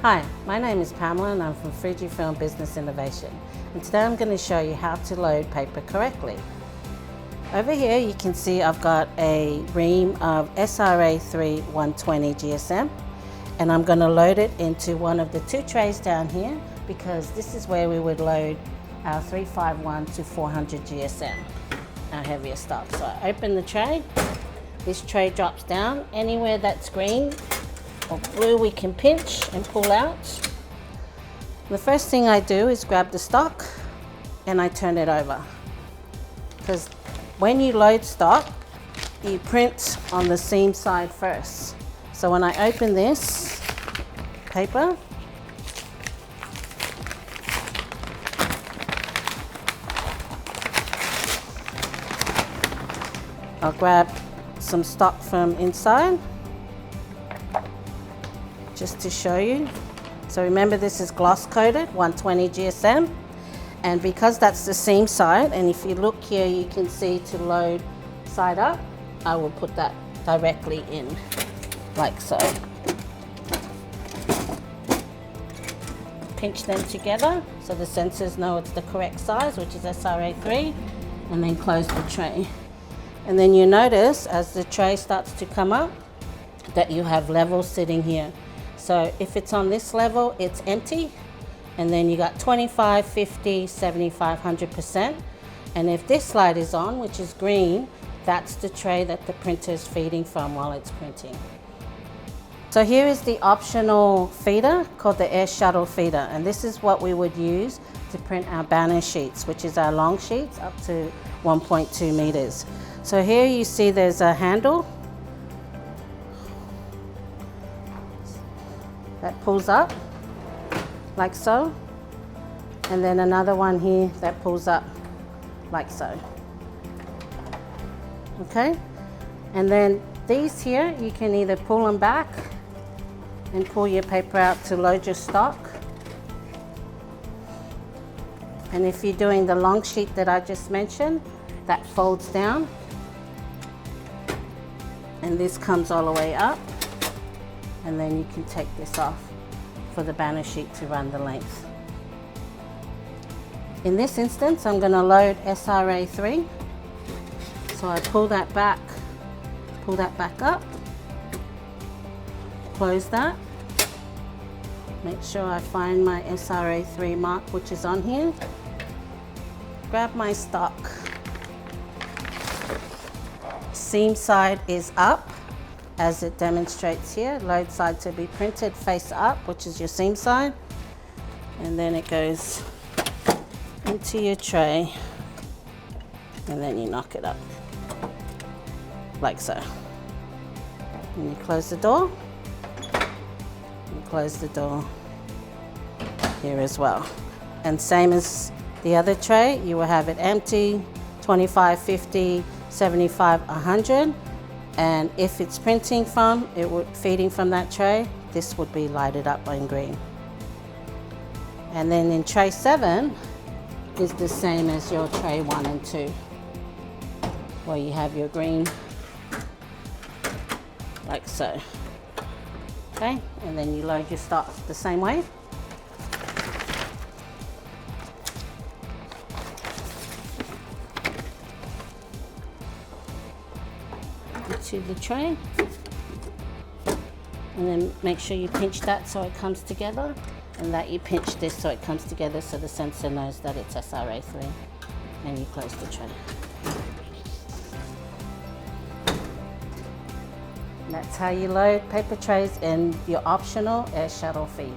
Hi, my name is Pamela and I'm from Fujifilm Business Innovation, and today I'm going to show you how to load paper correctly. Over here you can see I've got a ream of SRA3 120 GSM, and I'm going to load it into one of the two trays down here because this is where we would load our 351 to 400 GSM, our heavier stock. So I open the tray, this tray drops down. Anywhere that's green or blue we can pinch and pull out. The first thing I do is grab the stock and I turn it over, because when you load stock you print on the seam side first. So when I open this paper, I'll grab some stock from inside just to show you. So remember, this is gloss coated 120 GSM, and because that's the seam side, and if you look here you can see to load side up, I will put that directly in like so. Pinch them together so the sensors know it's the correct size, which is SRA3, and then close the tray. And then you notice as the tray starts to come up that you have levels sitting here. So if it's on this level, it's empty, and then you got 25, 50, 75, 100%. And if this light is on, which is green, that's the tray that the printer is feeding from while it's printing. So here is the optional feeder called the air shuttle feeder, and this is what we would use to print our banner sheets, which is our long sheets up to 1.2 meters. So here you see there's a handle that pulls up like so, and then another one here that pulls up like so. Okay, and then these here you can either pull them back and pull your paper out to load your stock, and if you're doing the long sheet that I just mentioned, that folds down and this comes all the way up, and then you can take this off for the banner sheet to run the length. In this instance I'm going to load SRA3, so I pull that back up, close that, make sure I find my SRA3 mark which is on here, grab my stock. Seam side is up as it demonstrates here, load side to be printed face up, which is your seam side, and then it goes into your tray and then you knock it up like so, and you close the door and close the door here as well. And same as the other tray, you will have it empty, 25, 50, 75, 100, and if it's printing from, feeding from that tray, this would be lighted up in green. And then in tray 7 is the same as your tray 1 and 2, where you have your green like so. Okay, and then you load your stock the same way. To the tray, and then make sure you pinch that so it comes together, and that you pinch this so it comes together so the sensor knows that it's SRA3, and you close the tray. And that's how you load paper trays in your optional air shuttle feed.